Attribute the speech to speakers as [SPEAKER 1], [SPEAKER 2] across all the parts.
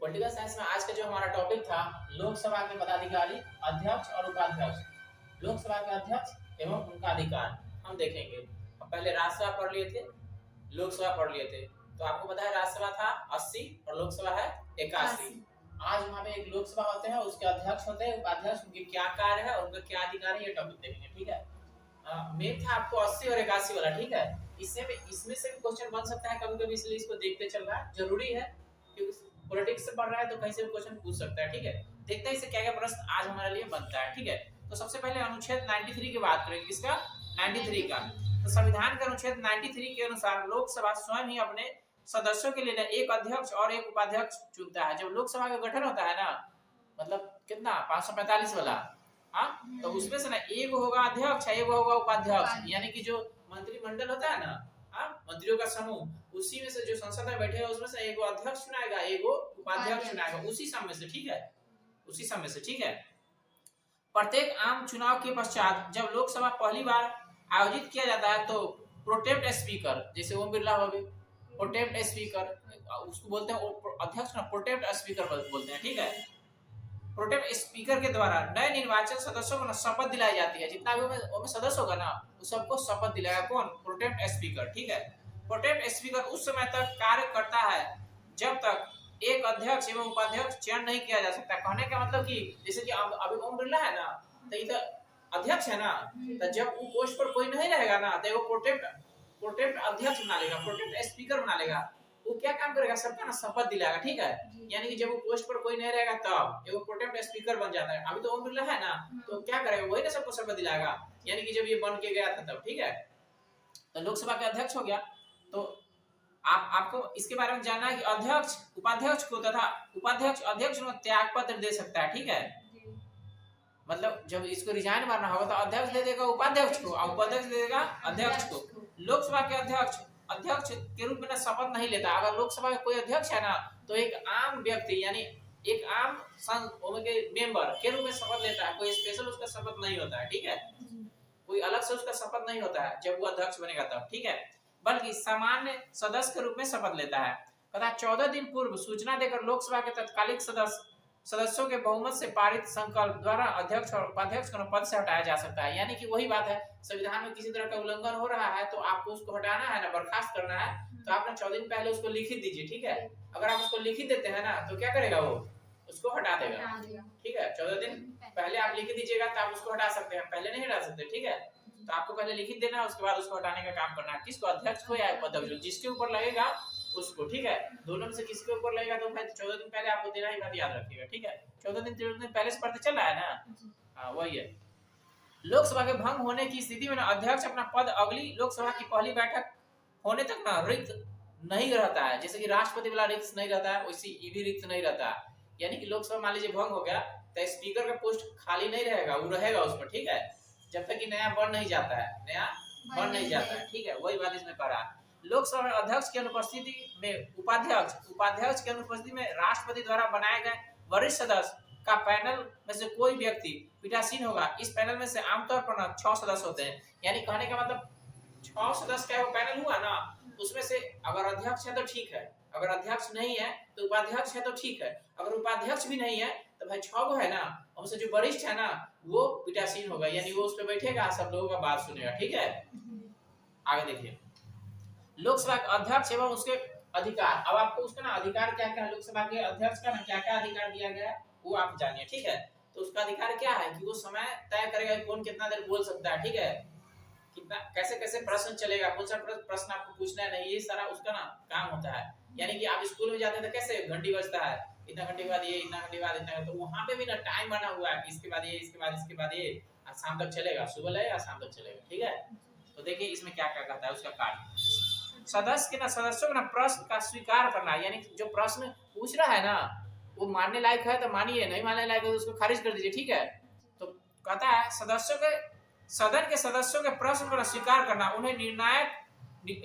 [SPEAKER 1] Political science में आज का जो हमारा टॉपिक था लोकसभा के पदाधिकारी, अध्यक्ष और उपाध्यक्ष। लोकसभा के अध्यक्ष एवं उनका अधिकार हम देखेंगे। हम पहले राज्यसभा पढ़ लिए थे, लोकसभा पढ़ लिए थे। तो आपको पता है राज्यसभा था 80 और लोकसभा है 81। आज वहाँ पे एक लोकसभा होते हैं, उसके अध्यक्ष होते हैं, उपाध्यक्ष, उनके क्या कार्य है, उनका क्या अधिकार है, ये टॉपिक देखेंगे। ठीक है, मेन था आपको 80 और 81 वाला। ठीक है, इसमें से भी क्वेश्चन बन सकता है कभी-कभी, इसलिए इसको देखते चल रहा है, जरूरी है क्योंकि पॉलिटिक्स से पढ़ रहा है तो कहीं से भी क्वेश्चन पूछ सकता है। ठीक है, देखते हैं इससे क्या क्या प्रश्न आज हमारे लिए बनता है। ठीक है, तो सबसे पहले अनुच्छेद 93 की बात करेंगे। किसका? 93 का। तो संविधान के अनुच्छेद 93 के अनुसार लोकसभा स्वयं ही अपने सदस्यों के लिए एक अध्यक्ष और एक उपाध्यक्ष चुनता है। जब लोकसभा का गठन होता है ना, मतलब कितना 545 वाला, हाँ, तो उसमें से ना एक होगा अध्यक्ष, एक होगा उपाध्यक्ष, यानी कि जो मंत्रिमंडल होता है ना, हाँ, मंत्रियों का समूह, उसी में से जो संसद में बैठे हैं उसमें से एक अध्यक्ष चुनाएगा, एक उपाध्यक्ष चुनाएगा, उसी सब में से। ठीक है, उसी सब में से। ठीक है, प्रत्येक आम चुनाव के पश्चात जब लोकसभा पहली बार आयोजित किया जाता है तो प्रोटेम्प्ट स्पीकर, जैसे ओम बिरला हो गए, प्रोटेम्प्ट स्पीकर उसको बोलते हैं, अध्यक्ष ना प्रोटेम्प्ट स्पीकर बोलते हैं। ठीक है, प्रोटेम्प्ट स्पीकर के द्वारा नए निर्वाचित सदस्यों को शपथ दिलाई जाती है। जितना भी उनमें सदस्य होगा ना, उस सबको शपथ दिलाएगा कौन? प्रोटेम्प्ट स्पीकर। ठीक है, प्रोटेम्प्ट स्पीकर उस समय तक कार्य करता है जब तक एक अध्यक्ष एवं उपाध्यक्ष चयन नहीं किया जा सकता। कहने का मतलब कि जैसे कि अभी ओम बिरला है ना, तो ये तो अध्यक्ष है ना, तो जब वो पोस्ट पर कोई नहीं रहेगा ना, तो वो प्रोटेम्प्ट अध्यक्ष बना लेगा, प्रोटेम्प्ट स्पीकर बना लेगा। वो क्या काम करेगा? सबका ना शपथ दिलाएगा। ठीक है, यानी कि जब वो पोस्ट पर कोई नहीं रहेगा तब वो प्रोटेम्प्ट स्पीकर बन जाता है। अभी तो ओम बिरला है ना, तो क्या करेगा? वही ना सबको शपथ दिलाएगा, यानी कि जब ये बन के गया था तब। ठीक है, तो लोकसभा के अध्यक्ष हो गया। तो आपको इसके बारे में जानना है कि अध्यक्ष उपाध्यक्ष को तथा उपाध्यक्ष अध्यक्ष को त्याग पत्र दे सकता है। ठीक है, मतलब जब इसको रिजाइन मारना होगा तो अध्यक्ष दे देगा उपाध्यक्ष को और उपाध्यक्ष दे देगा अध्यक्ष को। लोकसभा के अध्यक्ष के रूप में शपथ नहीं लेता। अगर लोकसभा का कोई अध्यक्ष है ना, तो एक आम व्यक्ति यानी एक आम मेंबर के रूप में शपथ लेता है। कोई स्पेशल उसका शपथ नहीं होता है। ठीक है, कोई अलग से उसका शपथ नहीं होता है जब वो अध्यक्ष बनेगा तब। ठीक है, बल्कि सामान्य सदस्य के रूप में शपथ लेता है तथा 14 दिन पूर्व सूचना देकर लोकसभा के तत्कालिक सदस्यों के बहुमत से पारित संकल्प द्वारा अध्यक्ष और उपाध्यक्ष को पद से हटाया जा सकता है। यानी कि वही बात है, संविधान में किसी तरह का उल्लंघन हो रहा है तो आपको उसको हटाना है ना, बर्खास्त करना है, तो आप ना 14 दिन पहले उसको लिखित दीजिए। ठीक है, अगर आप उसको लिखित देते हैं ना, तो क्या करेगा? वो उसको हटा देगा। ठीक है, 14 दिन पहले आप लिखित दीजिएगा तो आप उसको हटा सकते हैं, पहले नहीं हटा सकते। ठीक है, तो आपको पहले लिखित देना है, उसके बाद उसको हटाने का काम करना है। किसको? अध्यक्ष को या उपाध्यक्ष, जिसके ऊपर लगेगा उसको। ठीक है, दोनों में से किसी के ऊपर लगेगा तो भाई 14 दिन पहले आपको देना ही, बात याद रखिएगा। ठीक है, 14 दिन पहले से पढ़ते चल रहा है ना, हाँ वही है। लोकसभा के भंग होने की स्थिति में अध्यक्ष अपना पद अगली लोकसभा की पहली बैठक होने तक ना रिक्त नहीं रहता है। जैसे कि राष्ट्रपति वाला रिक्त नहीं रहता है, वैसे ये भी रिक्त नहीं रहता है। यानी कि लोकसभा मान लीजिए भंग हो गया तो स्पीकर का पोस्ट खाली नहीं रहेगा, वो रहेगा उस पर। ठीक है, जब तक कि नया बन नहीं जाता है। ठीक है, वही बात इसमें कह रहा है। लोकसभा में अध्यक्ष की अनुपस्थिति में उपाध्यक्ष की अनुपस्थिति में राष्ट्रपति द्वारा बनाए गए वरिष्ठ सदस्य का पैनल में से कोई व्यक्ति पीठासीन होगा। इस पैनल में से आमतौर पर 6 सदस्य होते हैं। यानी कहने का मतलब 6 सदस्य का वो पैनल हुआ ना, उसमें से अगर अध्यक्ष है तो ठीक है, अगर अध्यक्ष नहीं है तो उपाध्यक्ष है तो ठीक है, अगर उपाध्यक्ष भी नहीं है तो भाई 6 गो है ना, उनसे जो वरिष्ठ है ना वो पीठासीन होगा, यानी वो उस पर बैठेगा, सब लोगों का बात सुनेगा। ठीक है, आगे देखिए लोकसभा के अध्यक्ष एवं उसके अधिकार। अब आपको उसका ना अधिकार क्या क्या, लोकसभा के अध्यक्ष का ना क्या क्या अधिकार दिया गया है वो आप जानिए। ठीक है, तो उसका अधिकार क्या है कि वो समय तय करेगा कि कौन कितना देर बोल सकता है। ठीक है, कितना कैसे कैसे प्रश्न चलेगा, कौन सा प्रश्न आपको पूछना है नहीं, ये सारा उसका ना काम होता है। यानी कि आप स्कूल में जाते हैं तो कैसे घंटी बजता है, इतना घंटे के बाद ये, इतना घंटे के बाद इतना, तो वहां पे भी ना टाइम बना हुआ है, इसके बाद ये, इसके बाद ये, शाम तक चलेगा, सुबह लगेगा शाम तक चलेगा। ठीक है, तो देखिए इसमें क्या क्या कहता है उसका कार्य। सदस्यों के ना प्रश्न का स्वीकार करना, यानी जो प्रश्न पूछ रहा है ना वो मानने लायक है तो मानिए, नहीं मानने लायक है तो उसको खारिज कर दीजिए। ठीक है, तो कहता है सदन के सदस्यों के प्रश्न को स्वीकार करना, उन्हें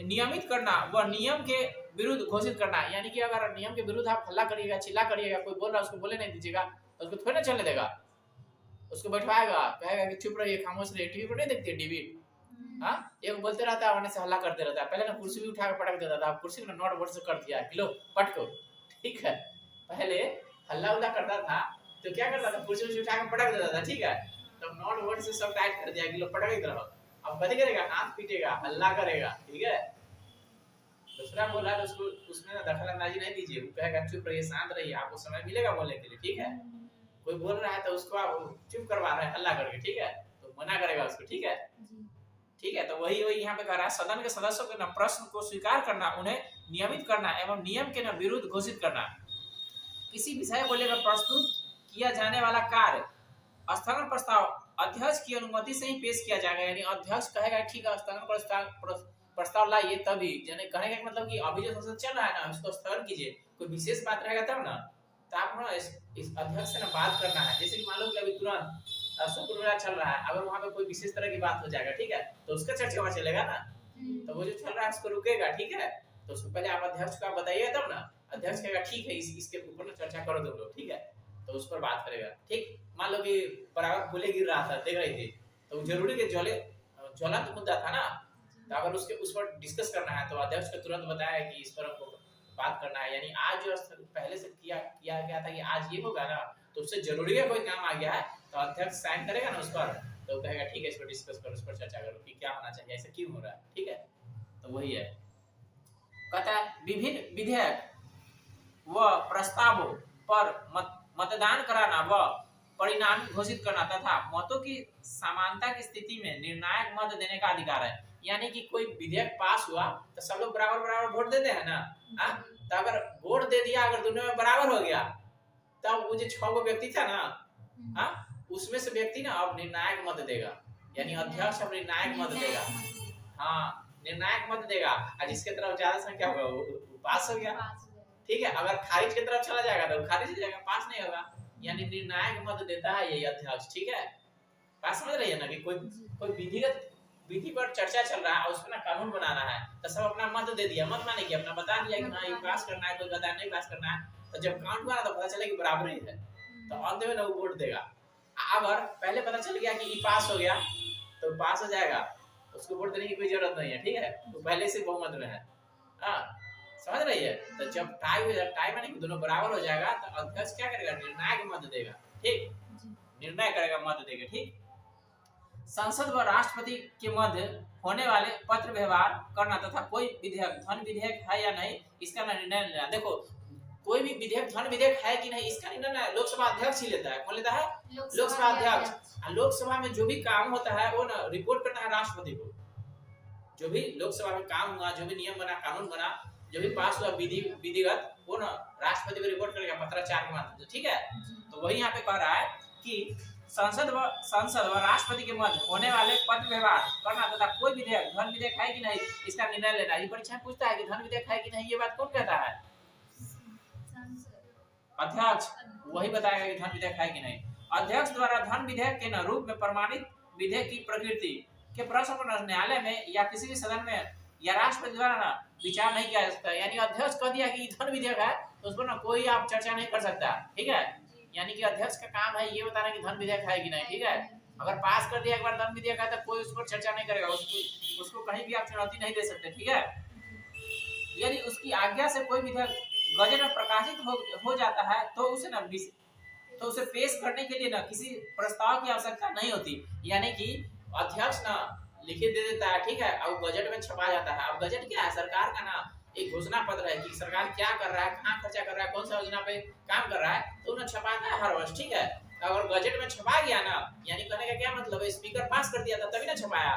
[SPEAKER 1] नियमित करना व नियम के विरुद्ध घोषित करना। यानी कि अगर नियम के विरुद्ध आप हल्ला करिएगा, चिल्ला करिएगा, कोई बोल रहा है उसको बोले नहीं दीजिएगा, तो उसको थोड़ी ना चलने देगा, उसको बैठवाएगा, कहेगा कि चुप रहिए, खामोश रहिए। टीवी पर नहीं देखते टीवी, हाँ, एक बोलते रहता है वरना से हल्ला करते रहता है। पहले ना कुर्सी भी उठा के पटक देता था, अब कुर्सी को नॉट वर्ड से कर दिया है, लो पटको। ठीक है, पहले हल्ला उल्ला करता था तो क्या करता था, कुर्सी उर्सी उठा के पटक देता था, ठीक है। तब नॉट वर्ड से सब टाइट कर दिया कि लो पटक ही रहो। अब कथी करेगा, हाथ पीटेगा, हल्ला करेगा, ठीक है। दूसरा बोला तो उसको उसमें ना दखल अंदाजी नहीं दीजिए, वो कहेगा चुप रहिए, शांत रहिए, आपको समय मिलेगा बोलने के लिए, ठीक है। कोई बोल रहा है तो उसको आप चुप करवा रहे हैं हल्ला करके, ठीक है, तो मना करेगा उसको, ठीक है। ठीक है, तो वही वही यहाँ पे कह रहा है, सदन के सदस्यों के न प्रश्न को स्वीकार करना, उन्हें नियमित करना एवं नियम के न विरुद्ध घोषित करना। किसी विषय को लेकर प्रस्तुत किया जाने वाला कार्य स्थगन प्रस्ताव अध्यक्ष की अनुमति से ही पेश किया जाएगा। यानी अध्यक्ष कहेगा ठीक है स्थगन प्रस्ताव लाइए, तभी यानी कहने का मतलब कि अभी जो संसद चल रहा है ना उसको स्थगन कीजिए, कोई विशेष बात रहेगा तब ना, तो आप ना इस अध्यक्ष से ना बात करना है। जैसे कि मान लो कि अभी तुरंत शुक्र मेला चल रहा है, अगर वहाँ पे कोई विशेष तरह की बात हो जाएगा, ठीक है, तो उसका चर्चा वहाँ चलेगा ना, तो वो जो चल रहा है उसको रुकेगा, ठीक है। तो उसको पहले आप अध्यक्ष को बताइए तब ना, अध्यक्ष कहेगा ठीक है इसके ऊपर ना चर्चा करो तुम लोग, ठीक है, तो उस पर बात करेगा। ठीक, मान लो कि बराबर गोले गिर रहा था, देख रही थी, तो जरूरी के ज्वलंत मुद्दा था ना, तो अगर उसके उस पर डिस्कस करना है तो अध्यक्ष को तुरंत बताया कि इस पर हमको बात करना है। यानी आज जो पहले से किया गया था कि आज ये होगा ना, तो उससे जरूरी है कोई काम आ गया है, तो अध्यक्ष साइन करेगा ना उस पर, तो कहेगा ठीक है इस पर डिस्कस करो, इस पर चर्चा करो कि क्या होना चाहिए, ऐसा क्यों हो रहा है, ठीक है। तो वही है, कहता है विभिन्न विधेयक व प्रस्तावों पर मतदान कराना व परिणाम घोषित करना तथा मतों की समानता की स्थिति में निर्णायक मत देने का अधिकार है। यानी कि कोई विधेयक पास हुआ तो सब लोग बराबर बराबर वोट देते हैं ना, तो अगर वोट दे दिया, अगर दोनों में बराबर हो गया, तब वो जो 6 गो व्यक्ति था ना, उसमें से व्यक्ति ना अब निर्णायक मत देगा, यानी अध्यक्ष अब निर्णायक मत देगा, हाँ निर्णायक मत देगा, और जिसके तरफ ज्यादा संख्या होगा वो पास हो गया, ठीक है। अगर खारिज की तरफ चला जाएगा तो खारिज हो जाएगा, पास नहीं होगा। यानी निर्णायक मत देता है यही अध्यक्ष, ठीक है। बात समझ रही है ना, कि कोई विधि पर चर्चा चल रहा है, उसमें ना कानून बनाना है, तो सब अपना मत दे दिया, मत माने कि अपना बता दिया कि हाँ ये पास करना है, कोई बता नहीं पास करना है, तो जब काउंट हुआ तो पता चला कि बराबर ही है, तो अंत में ना वो वोट देगा। अगर पहले पता चल गया कि ये पास हो गया तो पास हो जाएगा, उसको वोट देने की कोई जरूरत नहीं है, ठीक है, तो पहले से बहुमत में है, समझ रही है। तो जब टाई हो जाए, टाई माने कि दोनों बराबर हो जाएगा, तो अध्यक्ष क्या करेगा, निर्णायक मत देगा, ठीक, निर्णय करेगा, मत देगा, ठीक। संसद व राष्ट्रपति के मध्य होने वाले पत्र व्यवहार करना तथा कोई विधेयक धन विधेयक है या नहीं इसका निर्णय लेना। देखो कोई भी विधेयक धन विधेयक है कि नहीं इसका निर्णय लोकसभा अध्यक्ष ही लेता है। कौन लेता है? लोकसभा अध्यक्ष। लोकसभा में जो भी काम होता है वो ना रिपोर्ट करना है राष्ट्रपति को। जो भी लोकसभा में काम हुआ, जो भी नियम बना, कानून बना, जो भी पास हुआ विधिगत, वो ना राष्ट्रपति को रिपोर्ट करेगा पत्राचार के माध्यम से, ठीक है। तो वही यहाँ पे कह रहा है कि संसद व राष्ट्रपति के मध्य होने वाले पत्र व्यवहार करना तथा कोई विधेयक धन विधेयक है कि नहीं इसका निर्णय लेना। ये परीक्षा में पूछता है कि धन विधेयक है कि नहीं, ये बात कौन कहता है? अध्यक्ष। वही बताएगा कि धन विधेयक है कि नहीं। अध्यक्ष द्वारा धन विधेयक के रूप में प्रमाणित विधेयक की प्रकृति के प्रश्न पर न्यायालय में या किसी भी सदन में या राष्ट्रपति द्वारा ना विचार नहीं किया जा सकता। यानी अध्यक्ष कह दिया कि धन विधेयक है तो उस पर ना कोई आप चर्चा नहीं कर सकता, ठीक है। यानी कि अध्यक्ष का काम है ये बताना कि धन विधेयक है कि नहीं, ठीक है। अगर पास कर दिया एक बार धन विधेयक है तो कोई उस पर चर्चा नहीं करेगा, उसको कहीं भी आप चुनौती नहीं दे सकते, ठीक है। यदि उसकी आज्ञा से कोई विधेयक गजट में प्रकाशित हो जाता है तो उसे पेश करने के लिए ना किसी प्रस्ताव की आवश्यकता नहीं होती। यानी कि अध्यक्ष ना लिखित दे देता है, ठीक है, और गजट में छपा जाता है। अब गजट क्या है? सरकार का ना एक घोषणा पत्र है कि सरकार क्या कर रहा है, कहाँ खर्चा कर रहा है, कौन सा योजना पे काम कर रहा है, तो उन्हें छपाता है हर वर्ष, ठीक है। अगर गजट में छपा गया ना, यानी कहने का क्या मतलब है, स्पीकर पास कर दिया था तभी ना छपाया,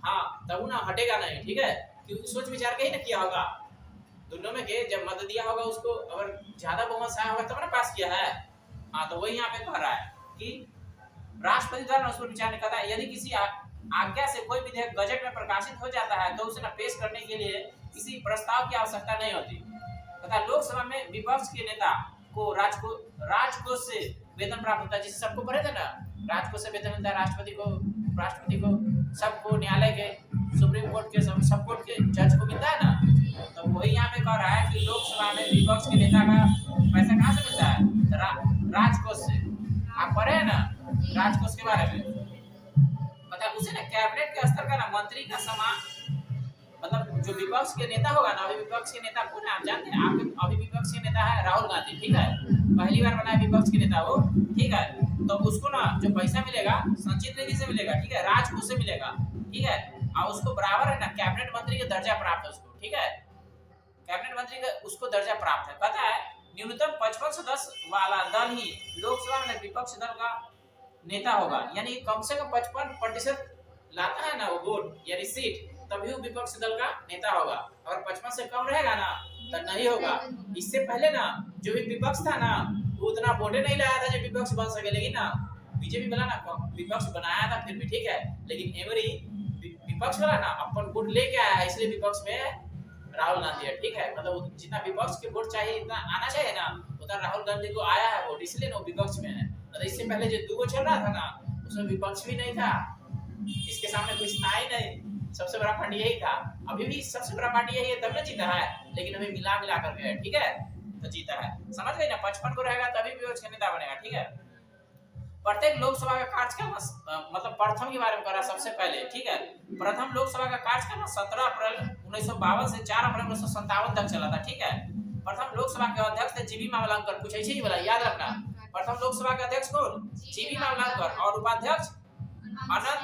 [SPEAKER 1] हाँ, तब ना हटेगा नहीं, ठीक है, क्योंकि सोच विचार के ही ना किया होगा। दोनों में के जब मत दिया होगा उसको, अगर ज्यादा बहुमत से आया होगा तब ना पास किया है, हाँ। तो वही यहाँ पे कह रहा है कि राष्ट्रपति द्वारा उस पर विचार नहीं करता है। यदि किसी आज्ञा से कोई विधेयक गजट में प्रकाशित हो जाता है तो उसे ना पेश करने के लिए किसी प्रस्ताव की आवश्यकता नहीं होती तथा लोकसभा में विपक्ष के नेता को राजकोष से वेतन प्राप्त होता है। जिसे सबको पढ़े थे ना, राजकोष से वेतन मिलता है राष्ट्रपति को, सबको, न्यायालय के, सुप्रीम कोर्ट के, सब कोर्ट के जज को मिलता है ना। तो वही यहाँ पे कह रहा है कि लोकसभा में विपक्ष के नेता का पैसा कहाँ से मिलता है? राजकोष से। आप पढ़े हैं ना राजकोष के बारे में, मतलब उसे ना कैबिनेट के स्तर का ना मंत्री का समान, मतलब जो विपक्ष के नेता होगा ना, अभी विपक्ष के नेता कौन है आप जानते हैं? आपके अभी विपक्ष के नेता है राहुल गांधी, ठीक है, पहली बार बना है विपक्ष के नेता वो, ठीक है। तो उसको ना जो पैसा मिलेगा संचित निधि से मिलेगा, ठीक है, राजकोष से मिलेगा, ठीक है, और उसको बराबर है ना कैबिनेट मंत्री का दर्जा प्राप्त है उसको, ठीक है, कैबिनेट मंत्री का उसको दर्जा प्राप्त है। पता है न्यूनतम 55 सदस्य वाला दल ही लोकसभा में विपक्ष दल का नेता होगा, यानी कम से कम 55% लाता है ना वो वोट यानी सीट, तभी वो विपक्ष दल का नेता होगा। अगर 55 से कम रहेगा ना तो नहीं होगा। इससे पहले ना जो भी विपक्ष था ना वो उतना वोटे नहीं लाया था जो विपक्ष बन सके, लेकिन ना बीजेपी वाला ना विपक्ष बनाया था फिर भी, ठीक है, लेकिन एवरी विपक्ष वाला ना अपन वोट लेके आया है, इसलिए विपक्ष में राहुल गांधी है, ठीक है, मतलब जितना विपक्ष के वोट चाहिए इतना आना चाहिए ना उतना राहुल गांधी को आया है वोट, इसलिए ना विपक्ष में है। मतलब इससे पहले जो दो चल रहा था ना उसमें विपक्ष भी नहीं था, इसके सामने कुछ था ही नहीं, सबसे बड़ा पार्टी यही था। अभी भी सबसे बड़ा पार्टी यही है, तब ना जीता है, लेकिन अभी मिला मिला कर गए, ठीक है, तो जीता है, समझ गए ना। 55 को रहेगा तभी विपक्ष का नेता बनेगा, ठीक है। प्रत्येक लोकसभा का कार्यकाल मतलब प्रथम के बारे में करा सबसे पहले, ठीक है, प्रथम लोकसभा का कार्यकाल 17 अप्रैल 1952 से 4 अप्रैल 1957 तक चला था, ठीक है। प्रथम लोकसभा के अध्यक्ष थे जीवी मावलंकर, पूछे ही वाला याद रखना, प्रथम लोकसभा के अध्यक्ष कौन? जीवी मावलंकर, और उपाध्यक्ष अनंत,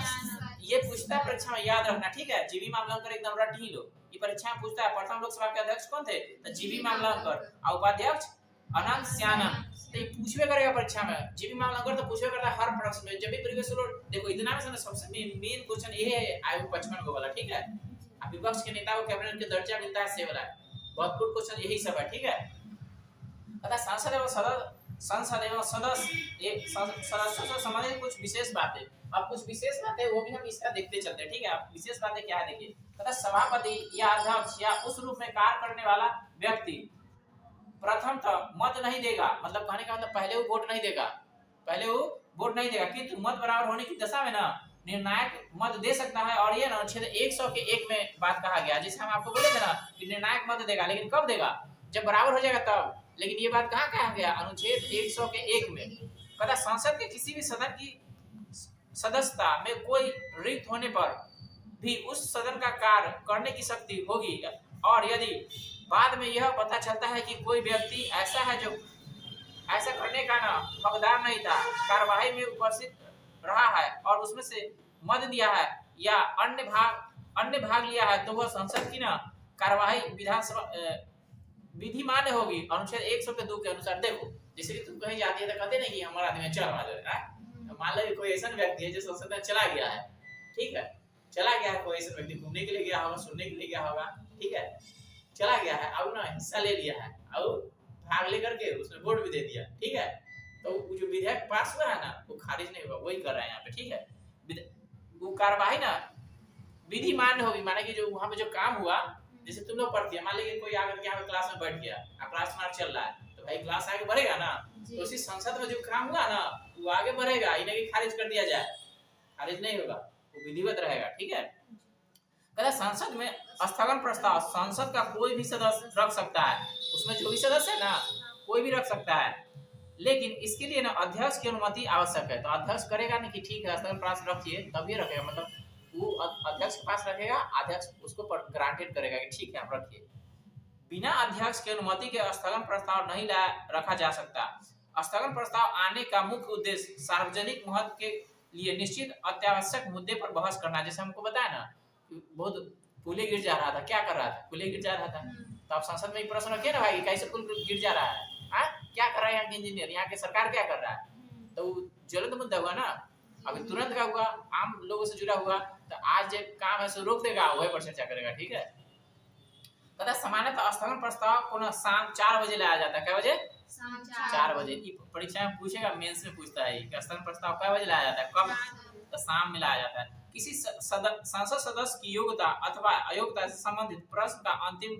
[SPEAKER 1] ये पूछता है परीक्षा में, याद रखना, ठीक है, जीवी मावलंकर एकदम रट ही लो, ये परीक्षा में पूछता है प्रथम लोकसभा के अध्यक्ष कौन थे, तो जीवी मावलंकर, और उपाध्यक्ष अनंत स्यानम। तो ये पूछवे करेगा परीक्षा में, जीवी मावलंकर तो पूछवे करता है हर प्रश्न में, जब भी प्रीवियस ईयर देखो इतना में सबसे मेन क्वेश्चन ये है आयु 55 को वाला, ठीक है, अब विपक्ष के नेता को कैबिनेट के दर्जा मिलता है से वाला, बहुत गुड क्वेश्चन यही सब है, ठीक है। अतः संसद एवं सदस्य एक सदस्यों से संबंधित कुछ विशेष बातें, अब कुछ विशेष बातें वो भी हम इसका देखते चलते हैं, ठीक है। अब विशेष बातें क्या है देखिए, तथा सभापति या अध्यक्ष या उस रूप में कार्य करने वाला व्यक्ति प्रथम तो मत नहीं देगा, मतलब कहने का मतलब पहले वो वोट नहीं देगा, पहले वो वोट नहीं देगा, किंतु मत बराबर होने की दशा में ना निर्णायक मत दे सकता है। और ये ना अनुच्छेद 100 के 1 में बात कहा गया, जिसे हम आपको बोले थे ना कि निर्णायक मत देगा, लेकिन कब देगा? जब बराबर हो जाएगा तब। लेकिन ये बात कहाँ कहा गया? अनुच्छेद 100 के 1 में कहता संसद के किसी भी सदन की सदस्यता में कोई रिक्त होने पर भी उस सदन का कार्य करने की शक्ति होगी, और यदि बाद में यह पता चलता है कि कोई व्यक्ति ऐसा है जो ऐसा करने का ना हकदार नहीं था, कार्यवाही में उपस्थित रहा है और उसमें से मत दिया है या अन्य भाग लिया है, तो वह संसद की ना कार्यवाही विधानसभा विधि मान्य होगी अनुच्छेद 100 के 2 के अनुसार। देखो जैसे कि तुम कहीं जाती है तो कहते नहीं कि हमारा आदमी चल मान लो कोई ऐसा व्यक्ति है जो संसद में चला गया है, ठीक है, चला गया है, कोई ऐसा व्यक्ति घूमने के लिए गया होगा, सुनने के लिए गया होगा, ठीक है, चला गया है, अब ना हिस्सा ले लिया है और भाग लेकर के उसने वोट भी दे दिया, ठीक है, तो जो विधेयक पास हुआ है ना वो खारिज नहीं हुआ, वही कर रहा है यहाँ पे, ठीक है। वो कार्यवाही ना विधि मान्य होगी, माने कि जो वहाँ पे जो काम हुआ, जैसे तुम लोग पढ़ती है, मान लीजिए कोई आकर के यहाँ पे क्लास में बैठ गया, क्लास में चल रहा है, तो भाई क्लास आगे बढ़ेगा ना, तो उसी संसद में जो काम हुआ ना वो आगे बढ़ेगा, इन्हें भी खारिज कर दिया जाए, खारिज नहीं होगा, वो विधिवत रहेगा, ठीक है। कहता संसद में स्थगन प्रस्ताव संसद का कोई भी सदस्य रख सकता है, उसमें जो भी सदस्य है ना कोई भी रख सकता है, लेकिन इसके लिए ना अध्यक्ष की अनुमति आवश्यक है। तो अध्यक्ष करेगा ना कि ठीक है स्थगन प्रस्ताव रखिए, तभी रखेगा, मतलब वो अध्यक्ष के पास रखेगा, अध्यक्ष उसको ग्रांटेड करेगा कि ठीक है आप रखिए। बिना अध्यक्ष की अनुमति के स्थगन प्रस्ताव नहीं रखा जा सकता। स्थगन प्रस्ताव आने का मुख्य उद्देश्य सार्वजनिक महत्व के लिए निश्चित अत्यावश्यक मुद्दे पर बहस करना, जैसे हमको बताया ना बहुत पुले गिर जा रहा था, क्या कर रहा था, पुले गिर जा रहा था, तो आप संसद में एक प्रश्न रखिए ना भाई कैसे पुल गिर जा रहा है, क्या कर रहा है यहाँ के इंजीनियर, यहाँ के सरकार क्या कर रहा है, तो ज्वलंत मुद्दा हुआ ना, अभी तुरंत का हुआ, आम लोगों से जुड़ा हुआ, तो आज जो काम है सो रोक देगा, वही पर चर्चा करेगा, ठीक है। कहता सामान्यतः स्थगन प्रस्ताव को ना शाम 4 बजे लाया जाता है, क्या बजे? 4 बजे। परीक्षा में पूछेगा, मेंस में पूछता है कि स्थगन प्रस्ताव क्या बजे लाया जाता है, कब? तो शाम में लाया जाता है। किसी संसद सदस्य की योग्यता अथवा अयोग्यता से संबंधित प्रश्न का अंतिम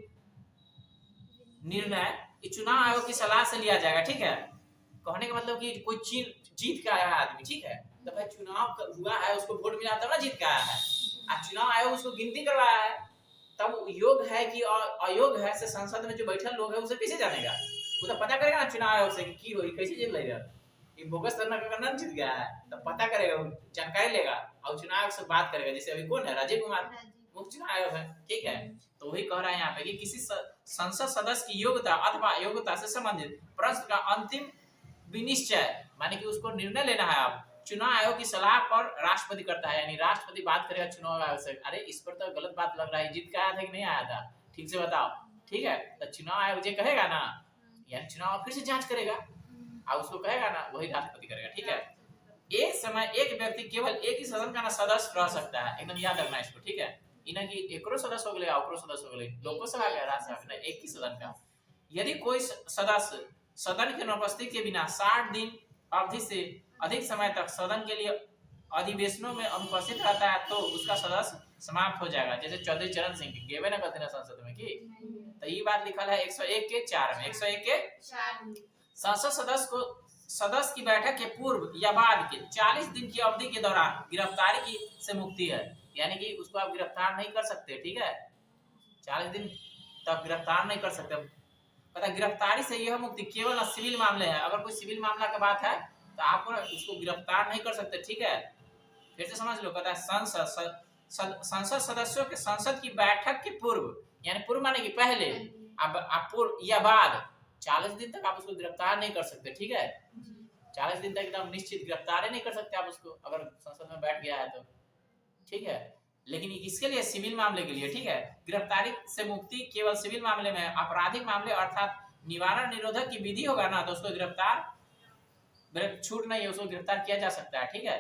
[SPEAKER 1] निर्णय चुनाव आयोग की सलाह से लिया जाएगा, ठीक है। कहने का मतलब कि कोई जीत के आया है आदमी, ठीक है, तो भाई चुनाव हुआ है, उसको वोट मिला तब ना जीत के आया है, आज चुनाव आयोग उसको गिनती करवाया है, तब योग है कि अयोग है से संसद में जो बैठल लोग है उसे कैसे जानेगा, वो तो पता करेगा ना चुनाव आयोग से कि होई कैसे जीत लेगा, ये बोगस करना करना जीत गया है, तो पता करेगा, जानकारी लेगा और चुनाव आयोग से बात करेगा। जैसे अभी कौन है, राजीव कुमार, मुख्य चुनाव आयोग है, ठीक है। तो वही कह रहा है यहाँ पे कि किसी संसद सदस्य की योग्यता अथवा योग्यता से संबंधित प्रश्न का अंतिम विनिश्चय, माने कि उसको निर्णय लेना है अब चुनाव आयोग की सलाह पर राष्ट्रपति करता है, यानी राष्ट्रपति बात करेगा चुनाव आयोग से। अरे इस पर तो गलत बात लग रहा है, जीत के आया था कि नहीं आया था, ठीक से बताओ, ठीक है। तो चुनाव आयोग जो कहेगा ना, यानी चुनाव फिर से जांच करेगा और उसको कहेगा ना, वही राष्ट्रपति करेगा, ठीक है। एक समय एक व्यक्ति केवल एक ही सदन का ना सदस्य रह सकता है, एकदम याद रखना इसको, ठीक है। इन्हें कि एकरो सदस्य हो गए ओकरो सदस्य हो गए, लोकसभा का राज्यसभा एक ही सदन का। यदि कोई सदस्य सदन की अनुपस्थिति के बिना 60 दिन अवधि से अधिक समय तक सदन के लिए अधिवेशनों में अनुपस्थित रहता है तो उसका सदस्य समाप्त हो जाएगा। जैसे चौधरी चरण सिंह की गेवे न करते ना संसद में की, तो ये बात लिखल है 101 के 4 में। 101 के 4 संसद सदस्य की बैठक के पूर्व या बाद के 40 दिन की अवधि के दौरान गिरफ्तारी की से मुक्ति है, यानी कि उसको आप गिरफ्तार नहीं कर सकते, ठीक है। 40 दिन तक गिरफ्तार नहीं कर सकते। पता गिरफ्तारी से यह मुक्ति केवल सिविल मामले है, अगर कोई सिविल मामला की बात है तो आप उसको गिरफ्तार नहीं कर सकते, ठीक है। फिर से समझ लो, कहता है संसद सदस्यों के संसद की बैठक के पूर्व, यानी पूर्व माने कि पहले, अब पूर्व या बाद 40 दिन तक आप उसको गिरफ्तार नहीं कर सकते, ठीक है। 40 दिन तक एकदम निश्चित गिरफ्तार नहीं कर सकते आप उसको, अगर संसद में बैठ गया है तो, ठीक है। लेकिन इसके लिए सिविल मामले के लिए, ठीक है, गिरफ्तारी से मुक्ति केवल सिविल मामले में। आपराधिक मामले अर्थात निवारण निरोधक की विधि होगा ना, तो उसको गिरफ्तार छूट नहीं है, उसको गिरफ्तार किया जा सकता है, ठीक है।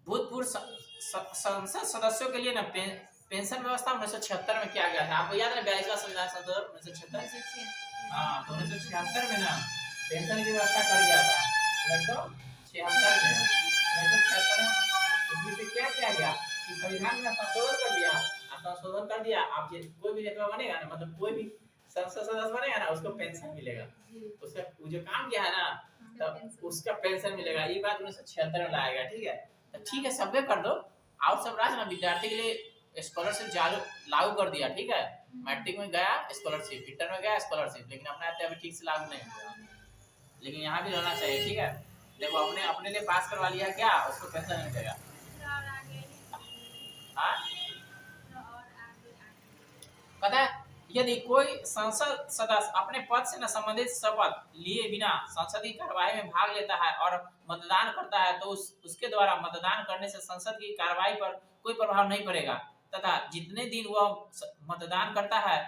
[SPEAKER 1] भूतपूर्व संसद सदस्यों के लिए ना पेंशन व्यवस्था 1976 में किया गया था, आपको याद है 42वां संविधान संशोधन 1976, हाँ, तो 1976 में ना पेंशन की व्यवस्था कर गया था, 1976 में। 1976 में इसमें से क्या किया गया कि संविधान में संशोधन कर दिया, संशोधन कर दिया, आप कोई भी नेता बनेगा ना, मतलब कोई भी संसद सदस्य बनेगा ना, उसको पेंशन मिलेगा, उसका जो काम किया है ना, तब उसका पेंशन मिलेगा। ये बात 1976 में लाया गया, ठीक है। तो ठीक है, सबके कर दो, और सब राज्य ना विद्यार्थी के लिए स्कॉलरशिप लागू कर दिया, ठीक है। मैट्रिक में गया स्कॉलरशिप, इंटर में गया स्कॉलरशिप, लेकिन अपना अभी ठीक से लागू नहीं हुआ, लेकिन यहाँ भी रहना चाहिए, ठीक है। देखो अपने लिए पास करवा लिया क्या, उसको पेंशन नहीं मिलेगा। पता है, यदि कोई संसद सदस्य अपने पद से न संबंधित शपथ लिए बिना संसदीय कार्यवाही में भाग लेता है और मतदान करता है तो उसके द्वारा मतदान करने से संसद की कार्यवाही पर कोई प्रभाव नहीं पड़ेगा, तथा जितने दिन वह मतदान करता है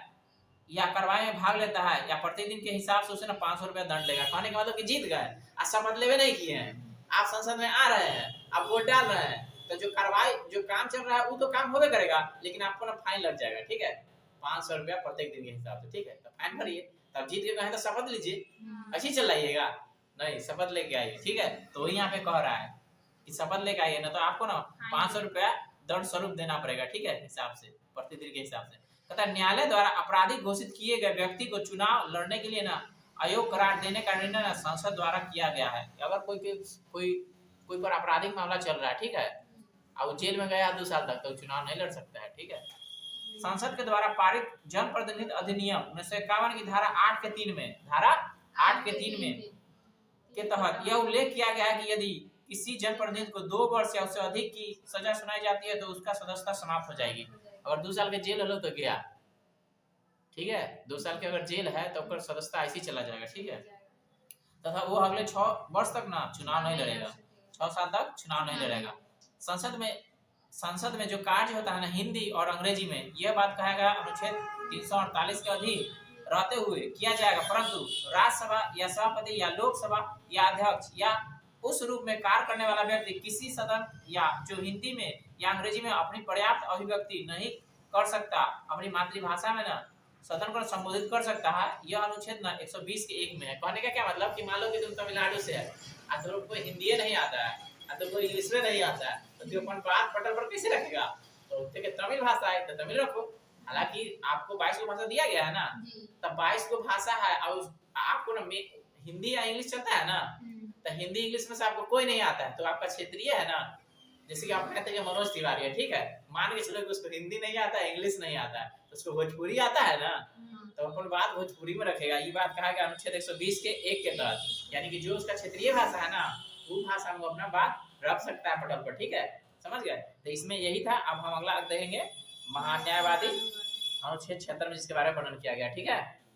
[SPEAKER 1] या कार्यवाही में भाग लेता है या प्रतिदिन के हिसाब से उसे 500 रुपया दंड लेगा। कहने का मतलब कि जीत गए, आप शपथ लेवे नहीं किए हैं, आप संसद में आ रहे हैं, आप वोट डाल रहे हैं, तो जो कार्यवाही जो काम चल रहा है वो तो काम होवे करेगा, लेकिन आपको ना फाइन लग जाएगा, ठीक है, 500 रुपया प्रत्येक दिन के हिसाब से, ठीक है। तो फाइन भरिए, तब जीत के कहें तो शपथ लीजिए, अच्छी चलाइएगा, नहीं शपथ लेके आइए, ठीक है। तो यहाँ पे कह रहा है कि शपथ लेके आइए, ना तो आपको ना 500 रुपया दंड स्वरूप देना पड़ेगा, ठीक है, हिसाब से, प्रतिदिन के हिसाब से। कहता है न्यायालय द्वारा अपराधी घोषित किए गए व्यक्ति को चुनाव लड़ने के लिए ना आयोग करार देने का निर्णय ना संसद द्वारा किया गया है। अगर कोई पर आपराधिक मामला चल रहा है, ठीक है, अब जेल में गया 2 साल तक, तो चुनाव नहीं लड़ सकता है, ठीक है। संसद के द्वारा पारित जनप्रतिनिधि अधिनियम 1951 की धारा 8 के 3 में, धारा 8 के 3 में के तहत यह उल्लेख किया गया है कि यदि किसी जनप्रतिनिधि को 2 वर्ष या उससे अधिक की सजा सुनाई जाती है तो उसका सदस्यता समाप्त हो जाएगी। अगर 2 साल के जेल हो तो गया, ठीक है, 2 साल के अगर जेल है तो उसका सदस्यता ऐसे ही चला जाएगा, ठीक है। तथा वो अगले 6 वर्ष तक ना चुनाव नहीं लड़ेगा, 6 साल तक चुनाव नहीं लड़ेगा। संसद में जो कार्य होता है ना हिंदी और अंग्रेजी में, यह बात कहा गया अनुच्छेद 348 के अधीन रहते हुए किया जाएगा, परंतु राज्यसभा या सभापति या लोकसभा या अध्यक्ष या उस रूप में कार्य करने वाला व्यक्ति किसी सदन या जो हिंदी में या अंग्रेजी में अपनी पर्याप्त अभिव्यक्ति नहीं कर सकता, अपनी मातृभाषा में ना सदन को संबोधित कर सकता है। यह अनुच्छेद ना 120 के 1 में है। कहने का क्या मतलब कि मान लो कि तुम तमिलनाडु से है, तो कोई हिंदी नहीं आता है, तो कोई इंग्लिश में नहीं आता है, तो जो अपन बात पटल पर कैसे रखेगा, तो देखिए तमिल भाषा है तो तमिल रखो। हालांकि आपको 22 को भाषा दिया गया है ना, तब 22 को भाषा है, और आपको ना हिंदी या इंग्लिश चलता है ना, तो हिंदी इंग्लिश में से आपको कोई नहीं आता है, तो आपका क्षेत्रीय है ना, जैसे कि आप कहते हैं मनोज तिवारी है, ठीक है, मान के चलो कि उसको हिंदी नहीं आता है, इंग्लिश नहीं आता है, तो उसको भोजपुरी आता है ना, तो अपन बात भोजपुरी में रखेगा। ये बात कहा गया अनुच्छेद 120 के 1 के तहत, यानी कि जो उसका क्षेत्रीय भाषा है ना, वो भाषा में अपना बात रख सकता है पटल पर, ठीक है, समझ गए। तो इसमें यही था। अब हम अगला देखेंगे महान्यायवादी अनुच्छेद 76 में जिसके बारे में वर्णन किया गया। ठीक है।